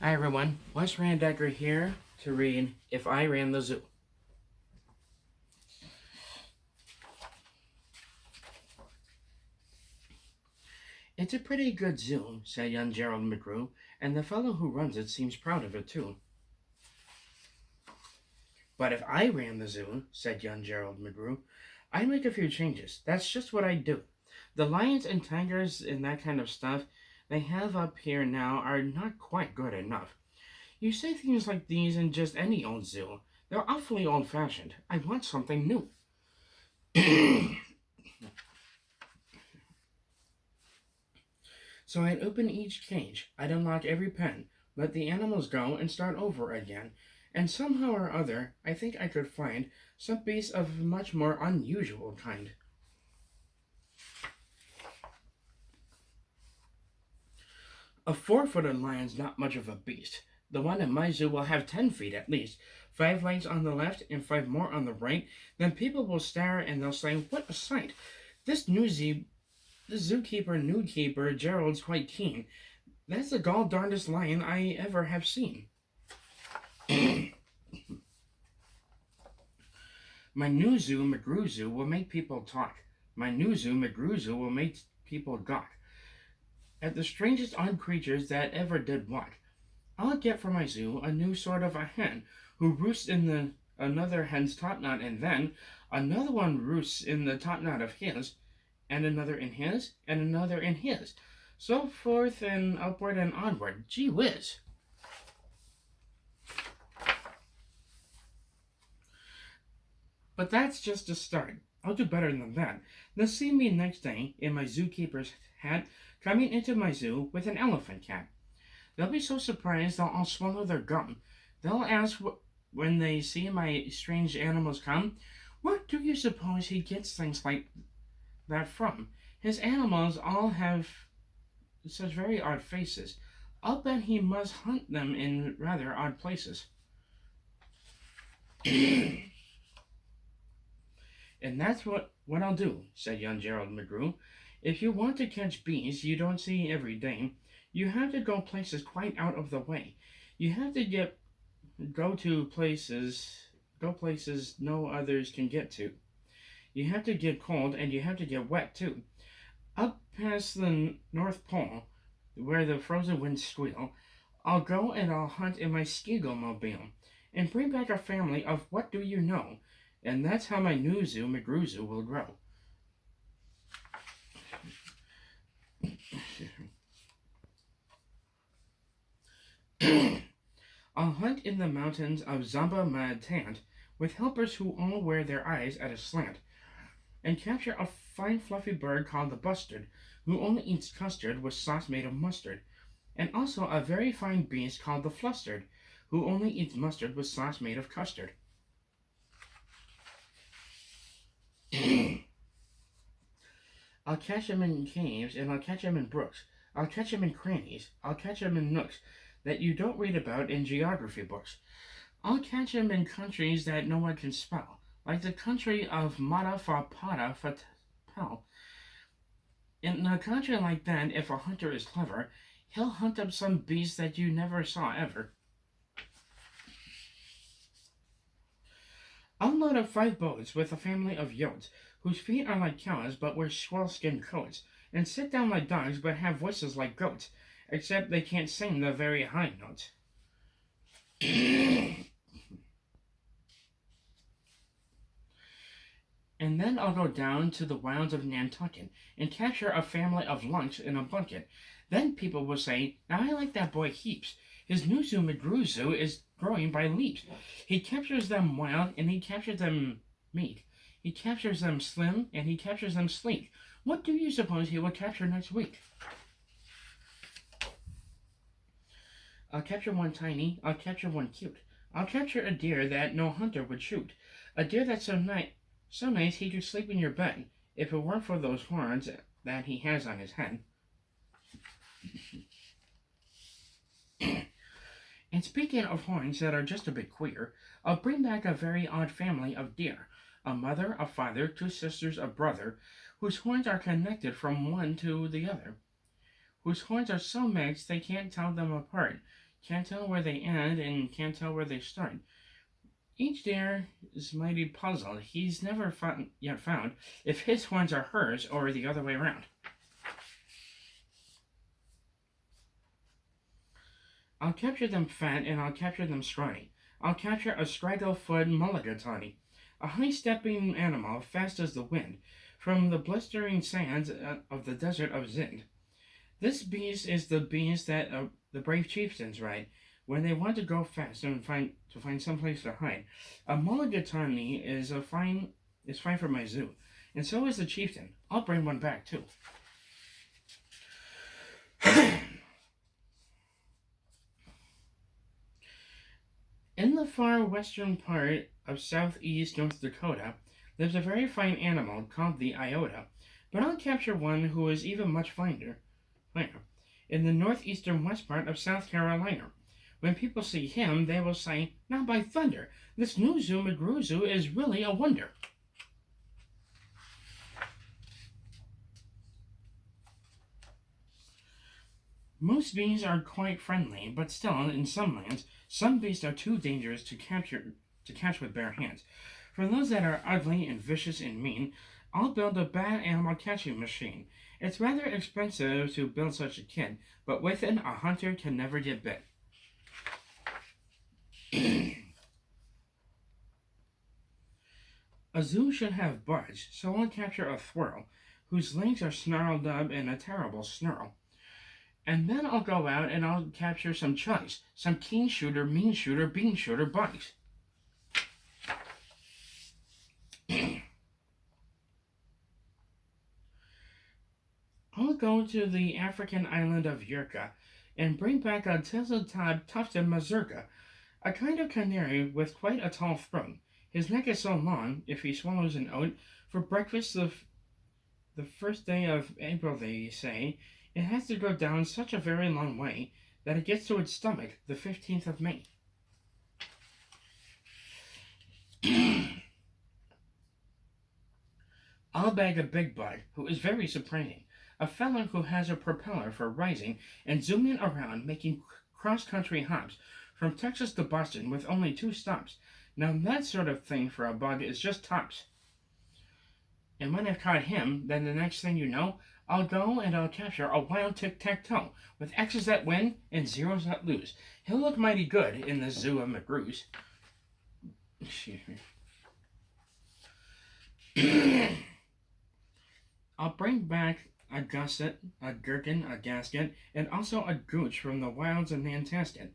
Hi everyone, Wes Randecker here to read If I Ran the Zoo. It's a pretty good zoo, said young Gerald McGrew, and the fellow who runs it seems proud of it too. But if I ran the zoo, said young Gerald McGrew, I'd make a few changes. That's just what I'd do. The lions and tigers and that kind of stuff they have up here now are not quite good enough. You say things like these in just any old zoo. They're awfully old fashioned. I want something new. So I'd open each cage, I'd unlock every pen, let the animals go, and start over again. And somehow or other, I think I could find some beast of a much more unusual kind. A 4-footed lion's not much of a beast. The one in my zoo will have 10 feet at least, 5 legs on the left and 5 more on the right. Then people will stare and they'll say, "What a sight! This new the zookeeper, new keeper, Gerald's quite keen. That's the gall darndest lion I ever have seen." My new zoo, McGrew Zoo, will make people talk. My new zoo, McGrew Zoo, will make people gawk at the strangest odd creatures that ever did walk. I'll get for my zoo a new sort of a hen who roosts in the another hen's topknot, and then another one roosts in the topknot of his, and another in his, and another in his, so forth and upward and onward. Gee whiz! But that's just a start. I'll do better than that. They'll see me next day in my zookeeper's hat coming into my zoo with an elephant cat. They'll be so surprised they'll all swallow their gum. They'll ask when they see my strange animals come, "Where do you suppose he gets things like that from? His animals all have such very odd faces. I'll bet he must hunt them in rather odd places." "And that's what I'll do," said young Gerald McGrew. "If you want to catch bees you don't see every day, you have to go places quite out of the way. You have to go to places no others can get to. You have to get cold and you have to get wet too. Up past the North Pole, where the frozen winds squeal, I'll go and I'll hunt in my Skigomobile, and bring back a family of what do you know, and that's how my new zoo, McGrew Zoo, will grow." "I'll hunt in the mountains of Zamba Matant with helpers who all wear their eyes at a slant, and capture a fine fluffy bird called the bustard, who only eats custard with sauce made of mustard, and also a very fine beast called the flustered, who only eats mustard with sauce made of custard." "I'll catch 'em in caves, and I'll catch 'em in brooks. I'll catch 'em in crannies. I'll catch 'em in nooks that you don't read about in geography books. I'll catch 'em in countries that no one can spell, like the country of Mata Farpada Fatal. In a country like that, if a hunter is clever, he'll hunt up some beast that you never saw ever. I'll load up 5 boats with a family of yotes, whose feet are like cows but wear squirrel-skin coats, and sit down like dogs but have voices like goats, except they can't sing the very high notes." "And then I'll go down to the wilds of Nantucket and capture a family of lunks in a bucket. Then people will say, 'Now I like that boy heaps. His new zoo, McGrew Zoo, is growing by leaps. He captures them wild and he captures them meek. He captures them slim and he captures them sleek. What do you suppose he will capture next week?' I'll capture one tiny, I'll capture one cute. I'll capture a deer that no hunter would shoot. A deer that's so nice he could sleep in your bed, if it weren't for those horns that he has on his head. And speaking of horns that are just a bit queer, I'll bring back a very odd family of deer. A mother, a father, 2 sisters, a brother, whose horns are connected from one to the other, whose horns are so mixed they can't tell them apart. Can't tell where they end and can't tell where they start. Each deer is mighty puzzled. He's never yet found if his horns are hers or the other way around. I'll capture them fat and I'll capture them scrawny. I'll capture a scraggle-foot mulligatawny, a high-stepping animal fast as the wind, from the blistering sands of the desert of Zend. This beast is the beast that the brave chieftains ride when they want to go fast and find some place to hide. A mulligatawny is fine for my zoo, and so is the chieftain. I'll bring one back too. In the far western part of southeast North Dakota lives a very fine animal called the Iota, but I'll capture one who is even much finer. In the northeastern west part of South Carolina. When people see him, they will say, "Now by thunder, this new zoo McGrew Zoo is really a wonder." Most bees are quite friendly, but still, in some lands, some beasts are too dangerous to catch with bare hands. For those that are ugly and vicious and mean, I'll build a bad animal catching machine. It's rather expensive to build such a kit, but with it, a hunter can never get bit. A zoo should have buds, so I'll capture a thwirl, whose legs are snarled up in a terrible snarl. And then I'll go out and I'll capture some chugs, some keen shooter, mean shooter, bean shooter bugs. I'll go to the African island of Yurka and bring back a tizzle-toed tufted mazurka, a kind of canary with quite a tall throat. His neck is so long, if he swallows an oat for breakfast the first day of April, they say, it has to go down such a very long way that it gets to its stomach the 15th of May. I'll bag a big bug who is very surprising, a fellow who has a propeller for rising and zooming around, making cross-country hops from Texas to Boston with only 2 stops. Now that sort of thing for a bug is just tops. And when I've caught him, then the next thing you know, I'll go and I'll capture a wild tic-tac-toe with X's that win and zeros that lose. He'll look mighty good in the zoo of McGrew's. Excuse me. I'll bring back a gusset, a gherkin, a gasket, and also a gooch from the wilds of Nantastic.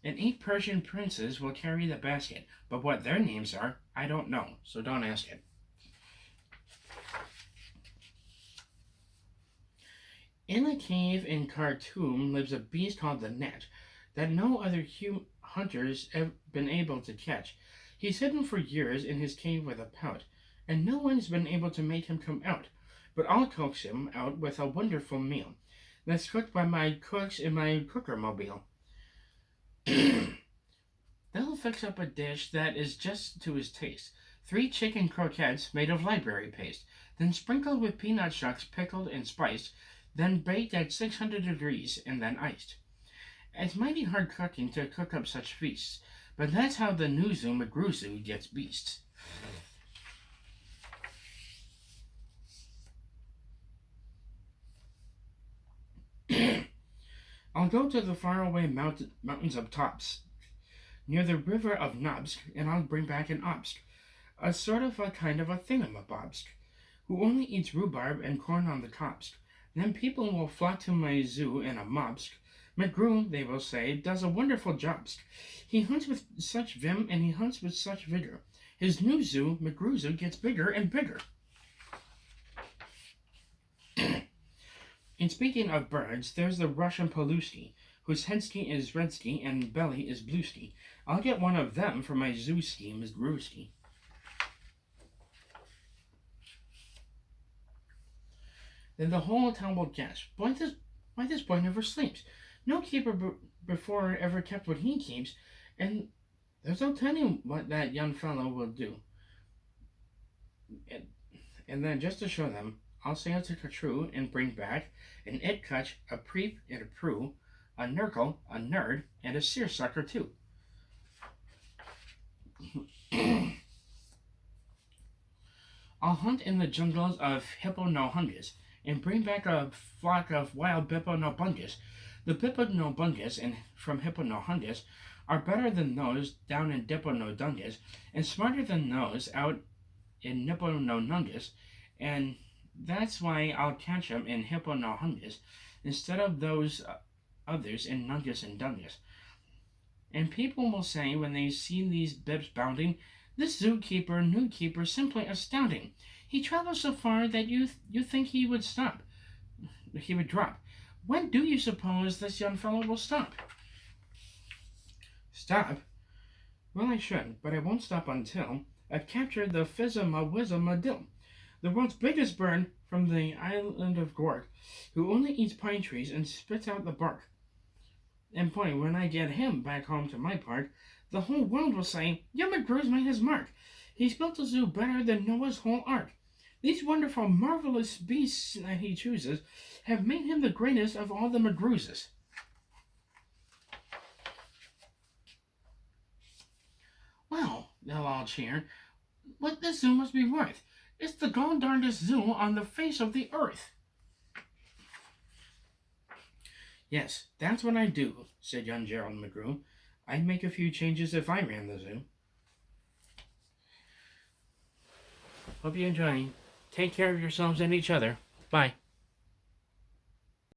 And 8 Persian princes will carry the basket, but what their names are, I don't know, so don't ask it. In a cave in Khartoum lives a beast called the Gnat that no other hunters have been able to catch. He's hidden for years in his cave with a pout, and no one's been able to make him come out. But I'll coax him out with a wonderful meal that's cooked by my cooks in my cooker-mobile. They'll fix up a dish that is just to his taste. 3 chicken croquettes made of library paste, then sprinkled with peanut shucks pickled and spiced, then baked at 600 degrees and then iced. It's mighty hard cooking to cook up such feasts, but that's how the new zoo McGrew Zoo gets beasts. I'll go to the faraway mountains of Tops, near the river of Nobsk, and I'll bring back an Obsk, a sort of a kind of a thingamabobsk, who only eats rhubarb and corn on the cobs. Then people will flock to my zoo in a mobsk. McGrew, they will say, does a wonderful jobsk. He hunts with such vim and he hunts with such vigor. His new zoo, McGrew Zoo, gets bigger and bigger. And speaking of birds, there's the Russian Paluski, whose headski is redski and belly is blueski. I'll get one of them for my zoo scheme, McGrewski. Then the whole town will gasp, why this boy never sleeps? No keeper before ever kept what he keeps, and there's no telling what that young fellow will do. And then just to show them, I'll sail to Katru and bring back an Itkutch, a Preep, and a Prue, a Nurgle, a nerd, and a seersucker too. I'll hunt in the jungles of Hipponohungus and bring back a flock of wild Biponobungus. The Biponobungus from Hipponohungus are better than those down in Diponodungus and smarter than those out in Nippononungus, and that's why I'll catch them in Hipponohungus instead of those others in Nungus and Dungus. And people will say when they see these bibs bounding, this zookeeper, new keeper, simply astounding. He travels so far that you think he would stop. He would drop. When do you suppose this young fellow will stop? Stop? Well, I should, but I won't stop until I've captured the Fizzamadil, the world's biggest bird from the island of Gork, who only eats pine trees and spits out the bark. And boy, when I get him back home to my park, the whole world will say, Young McGrew's made his mark. He's built a zoo better than Noah's whole ark. These wonderful, marvelous beasts that he chooses have made him the greatest of all the McGrewses. Wow, they'll all cheer. What this zoo must be worth. It's the gone darndest zoo on the face of the earth. Yes, that's what I'd do, said young Gerald McGrew. I'd make a few changes if I ran the zoo. Hope you enjoy. Take care of yourselves and each other. Bye.